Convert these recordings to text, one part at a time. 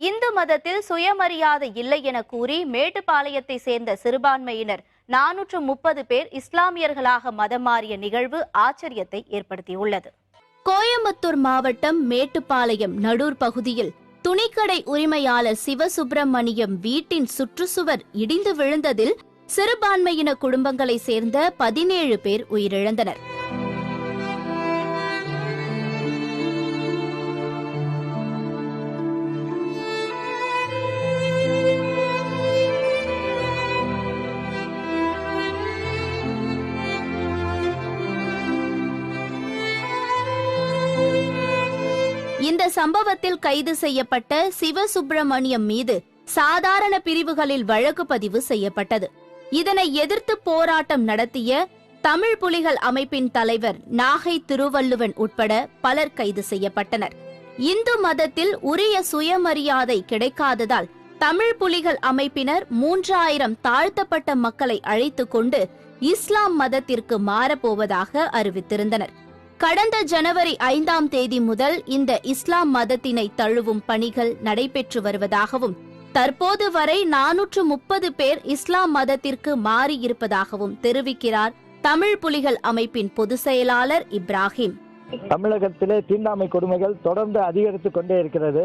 இந்து மதத்தில் சுயமரியாதை இல்லை என கூறி மேட்டுப்பாளையத்தை சேர்ந்த சிறுபான்மையினர் 430 பேர் இஸ்லாமியர்களாக மதம் மாறிய நிகழ்வு ஆச்சரியத்தை ஏற்படுத்தியுள்ளது. கோயம்புத்தூர் மாவட்டம் மேட்டுப்பாளையம் நடூர் பகுதியில் துணிக்கடை உரிமையாளர் சிவசுப்பிரமணியம் வீட்டின் சுற்றுச்சுவர் இடிந்து விழுந்ததில் சிறுபான்மையின குடும்பங்களை சேர்ந்த 17 பேர் உயிரிழந்தனர். இந்த சம்பவத்தில் கைது செய்யப்பட்ட சிவசுப்பிரமணியம் மீது சாதாரண பிரிவுகளில் வழக்கு பதிவு செய்யப்பட்டது. இதனை எதிர்த்து போராட்டம் நடத்திய தமிழ் புலிகள் அமைப்பின் தலைவர் நாகை திருவள்ளுவன் உட்பட பலர் கைது செய்யப்பட்டனர். இந்து மதத்தில் உரிய சுயமரியாதை கிடைக்காததால் தமிழ் புலிகள் அமைப்பினர் 3000 தாழ்த்தப்பட்ட மக்களை அழைத்துக் கொண்டு இஸ்லாம் மதத்திற்கு மாறப்போவதாக அறிவித்திருந்தனர். கடந்த ஜனவரி 5ஆம் தேதி முதல் இந்த இஸ்லாம் மதத்தினை தழுவும் பணிகள் நடைபெற்று வருவதாகவும் தற்போது வரை 430 பேர் இஸ்லாம் மதத்திற்கு மாறியிருப்பதாகவும் தெரிவிக்கிறார் தமிழ் புலிகள் அமைப்பின் பொதுச் செயலாளர் இப்ராஹிம். தமிழகத்திலே தீண்டாமை கொடுமைகள் தொடர்ந்து அதிகரித்துக் கொண்டே இருக்கிறது.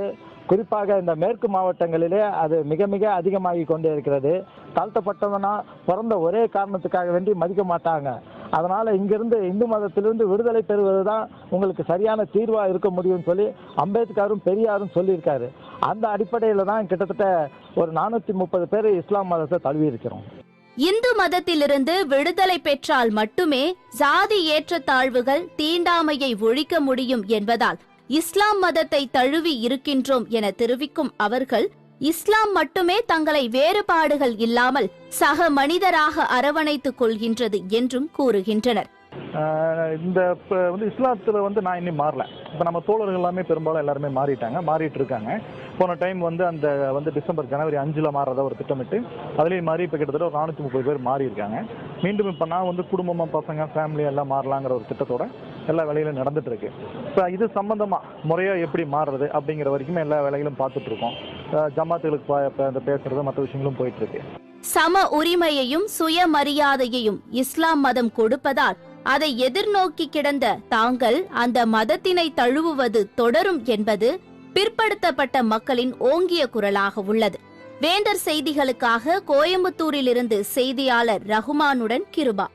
குறிப்பாக இந்த மேற்கு மாவட்டங்களிலே அது மிக மிக அதிகமாகி கொண்டே இருக்கிறது. தாழ்த்தப்பட்டவனா பிறந்த ஒரே காரணத்துக்காக வேண்டி மதிக்க மாட்டாங்க. அதனால இங்கிருந்து இந்து மதத்திலிருந்து விடுதலை பெறுவதுதான் உங்களுக்கு சரியான தீர்வா இருக்க முடியும்னு சொல்லி அம்பேத்கரும் பெரியாரும் சொல்லியிருக்காரு. அந்த அடிப்படையில தான் கிட்டத்தட்ட ஒரு 430 பேர் இஸ்லாம் மதத்தை தழுவி இருக்கிறோம். இந்து மதத்திலிருந்து விடுதலை பெற்றால் மட்டுமே சாதி ஏற்றத்தாழ்வுகள் தீண்டாமையை ஒழிக்க முடியும் என்பதால் இஸ்லாம் மதத்தை தழுவி இருக்கின்றோம் என தெரிவிக்கும் அவர்கள் இஸ்லாம் மட்டுமே தங்களை வேறுபாடுகள் இல்லாமல் சக மனிதராக அரவணைத்துக் கொள்கின்றது என்றும் கூறுகின்றனர். இந்த இஸ்லாத்துல நான் இன்னும் மாறல. இப்ப நம்ம தோழர்கள் எல்லாமே பெரும்பாலும் எல்லாருமே மாறிட்டு இருக்காங்க. போன டைம் அந்த டிசம்பர் ஜனவரி 5 மாறத ஒரு திட்டமிட்டு அதுலயும் மாறி இப்ப கிட்டத்தட்ட ஒரு 430 பேர் மாறி இருக்காங்க. மீண்டும் இப்ப நான் குடும்பமா பசங்க ஃபேமிலி எல்லாம் மாறலாங்கிற ஒரு திட்டத்தோட எல்லா வேலைகளும் நடந்துட்டு இருக்கு. இப்ப இது சம்பந்தமா முறையா எப்படி மாறுறது அப்படிங்கிற வரைக்கும் எல்லா வேலைகளும் பார்த்துட்டு இருக்கோம். ஜமாத்துகளுக்கு பேசுறது மற்ற விஷயங்களும் போயிட்டு இருக்கு. சம உரிமையையும் சுயமரியாதையையும் இஸ்லாம் மதம் கொடுப்பதால் அதை எதிர்நோக்கி கிடந்த தாங்கள் அந்த மதத்தினை தழுவுவது தொடரும் என்பது பிற்படுத்தப்பட்ட மக்களின் ஓங்கிய குரலாக உள்ளது. வேந்தர் செய்திகளுக்காக கோயம்புத்தூரிலிருந்து செய்தியாளர் ரகுமானுடன் கிருபா.